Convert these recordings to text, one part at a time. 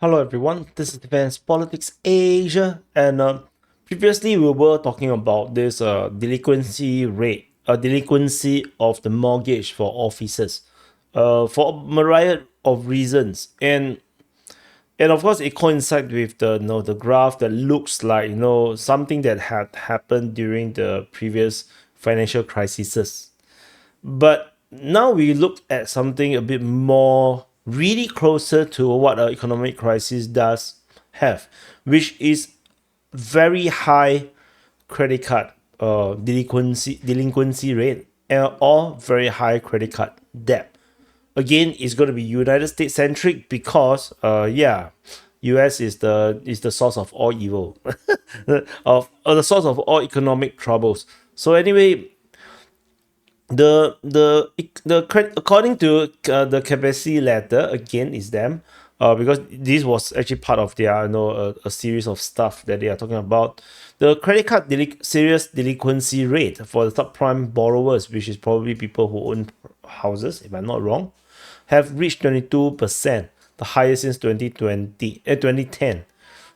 Hello everyone, this is Defense Politics Asia, and previously we were talking about this delinquency rate, delinquency of the mortgage for officers, for a myriad of reasons, and of course it coincides with the graph that looks like something that had happened during the previous financial crises. But now we look at something a bit more really closer to what an economic crisis does have, which is very high credit card delinquency rate or very high credit card debt. Again, it's going to be United States centric because US is the source of all evil, of the source of all economic troubles. So anyway, according to the capacity letter, again is them, because this was actually part of their a series of stuff that they are talking about. The credit card serious delinquency rate for the subprime borrowers, which is probably people who own houses, if I'm not wrong, have reached 22%, the highest since 2010.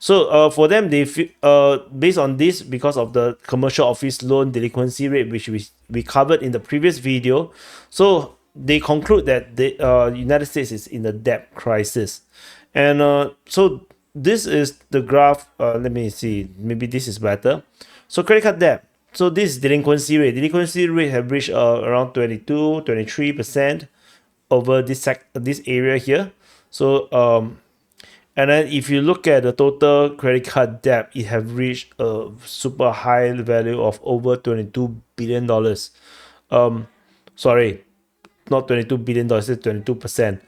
So for them, they based on this, because of the commercial office loan delinquency rate, which we covered in the previous video, so they conclude that the United States is in a debt crisis, and so this is the graph. Let me see. Maybe this is better. So credit card debt. So this is delinquency rate. Delinquency rate have reached around 23% over this area here. So and then if you look at the total credit card debt, it have reached a super high value of over $22 billion. Sorry, not $22 billion, it's 22%.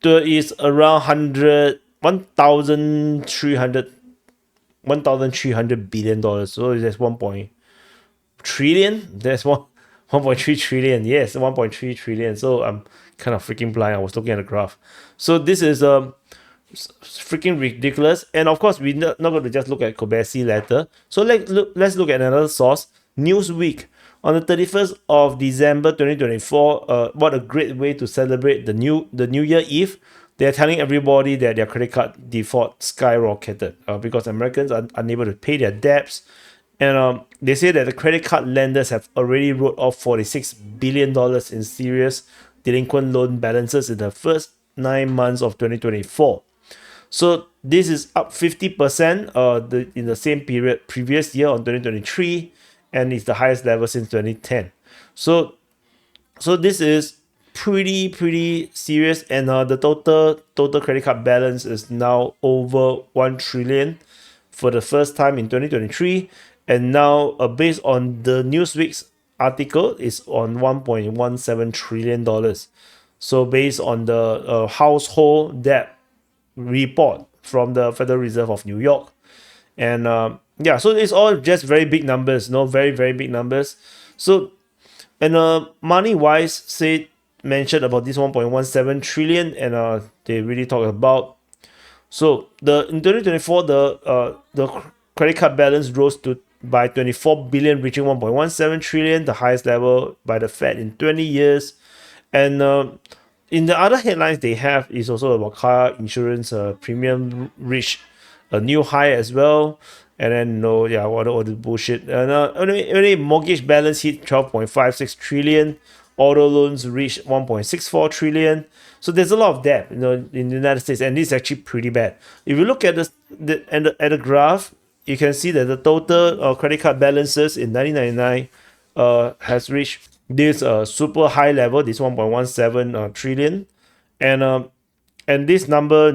There is around 1,300 billion dollars. So that's 1 trillion. That's 1.3 trillion. Yes, 1.3 trillion. So I'm kind of freaking blind. I was looking at the graph. So this is freaking ridiculous. And of course, we're not going to just look at Kobayashi letter. So let's look at another source, Newsweek. On the 31st of December 2024, what a great way to celebrate the New Year Eve. They're telling everybody that their credit card default skyrocketed because Americans are unable to pay their debts. And they say that the credit card lenders have already wrote off $46 billion in serious delinquent loan balances in the first 9 months of 2024. So this is up 50% in the same period previous year on 2023, and it's the highest level since 2010. So this is pretty serious, and the total credit card balance is now over 1 trillion for the first time in 2023, and now based on the Newsweek's article is on $1.17 trillion. So based on the household debt report from the Federal Reserve of New York, and so it's all just very big numbers, very big numbers. So, and money wise, say mentioned about this 1.17 trillion, and they really talk about. So in 2024, the credit card balance rose by 24 billion, reaching 1.17 trillion, the highest level by the Fed in 20 years. And in the other headlines they have is also about car insurance premium reached a new high as well. And then all the bullshit. And only mortgage balance hit 12.56 trillion. Auto loans reached 1.64 trillion. So there's a lot of debt, in the United States, and this is actually pretty bad. If you look at the graph, you can see that the total credit card balances in 1999 has reached this super high level, this 1.17 trillion, and this number,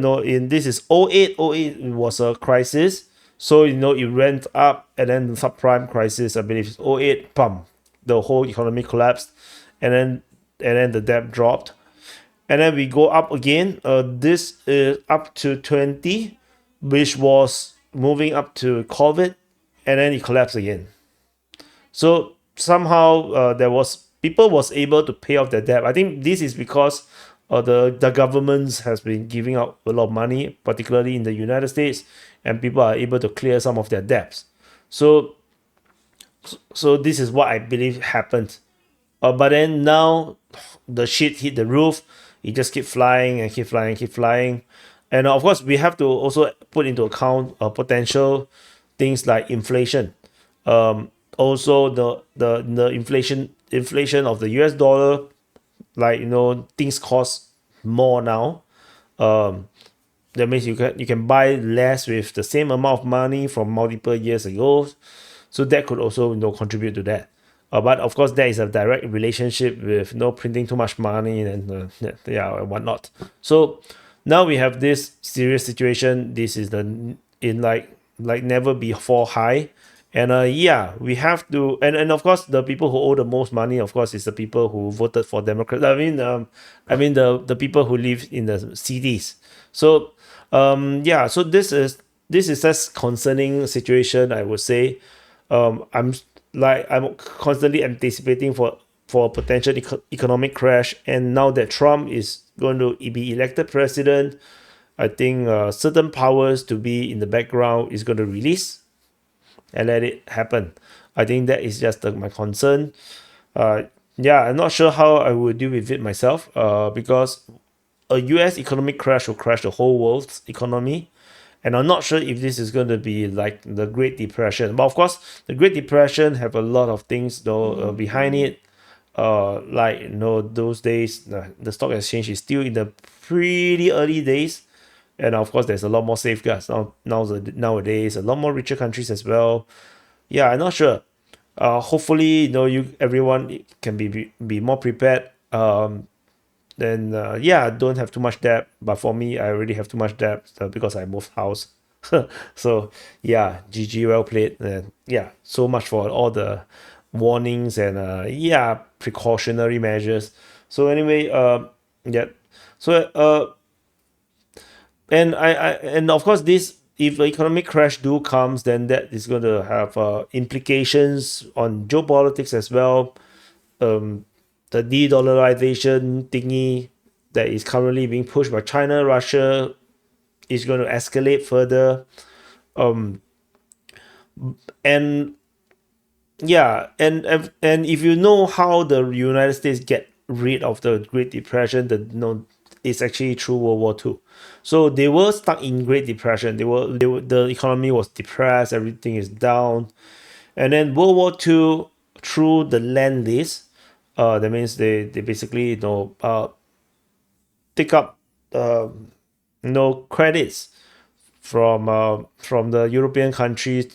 this is 08 was a crisis, so it went up, and then the subprime crisis, I believe it's 08, the whole economy collapsed, and then the debt dropped, and then we go up again. This is up to 20, which was moving up to COVID, and then it collapsed again. So somehow people was able to pay off their debt. I think this is because the governments has been giving out a lot of money, particularly in the United States, and people are able to clear some of their debts. So this is what I believe happened. But then now the shit hit the roof. It just keep flying and keep flying. And of course, we have to also put into account potential things like inflation. Also, the inflation of the US dollar, like things cost more now. Um, that means you can buy less with the same amount of money from multiple years ago. So that could also contribute to that. But of course, there is a direct relationship with printing too much money and yeah, and whatnot. So now we have this serious situation. This is the in like never before high. And yeah, we have to, and of course, the people who owe the most money, of course, is the people who voted for Democrats. I mean the people who live in the cities. So yeah, so this is just concerning situation, I would say. I'm constantly anticipating for a potential economic crash, and now that Trump is going to be elected president, I think certain powers to be in the background is going to release and let it happen. I think that is just my concern. Uh, yeah, I'm not sure how I would deal with it myself. Because a U.S. economic crash will crash the whole world's economy, and I'm not sure if this is going to be like the Great Depression. But of course, the Great Depression have a lot of things though behind it. Like those days, the stock exchange is still in the pretty early days, and of course, there's a lot more safeguards nowadays. A lot more richer countries as well. Yeah, I'm not sure. Hopefully, you everyone can be more prepared. Then yeah, don't have too much debt. But for me, I already have too much debt because I moved house. So yeah, GG, well played. Yeah, so much for all the warnings and yeah, precautionary measures. So anyway, yeah. So and of course, this, if the economic crash do comes, then that is going to have implications on geopolitics as well. The de-dollarization thingy that is currently being pushed by China, Russia, is going to escalate further. And yeah, and if you know how the United States get rid of the Great Depression, it's actually through World War II. So they were stuck in Great Depression. The economy was depressed, everything is down. And then World War II, through the land lease, that means they basically take up credits from the European countries,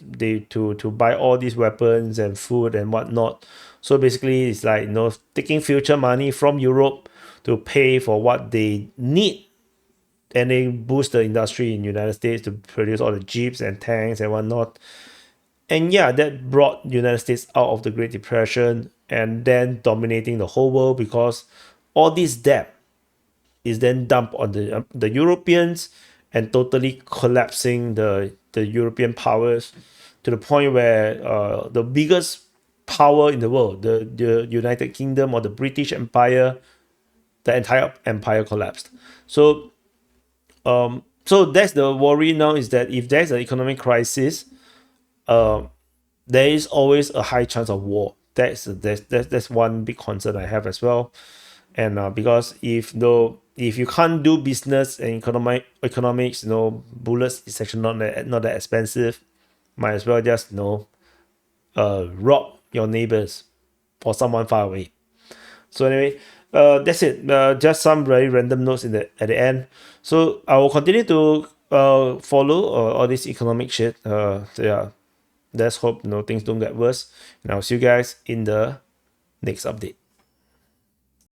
to buy all these weapons and food and whatnot. So basically, it's like taking future money from Europe to pay for what they need, and they boost the industry in United States to produce all the jeeps and tanks and whatnot. And yeah, that brought United States out of the Great Depression and then dominating the whole world, because all this debt is then dumped on the Europeans and totally collapsing the European powers, to the point where the biggest power in the world, the United Kingdom or the British Empire, the entire empire collapsed. So that's the worry now, is that if there's an economic crisis, there is always a high chance of war. That's one big concern I have as well. And because if you can't do business and economics, bullets is actually not that expensive. Might as well just rob your neighbors or someone far away. So anyway, that's it. Just some very random notes at the end. So I will continue to follow all this economic shit. So yeah, let's hope things don't get worse. And I'll see you guys in the next update.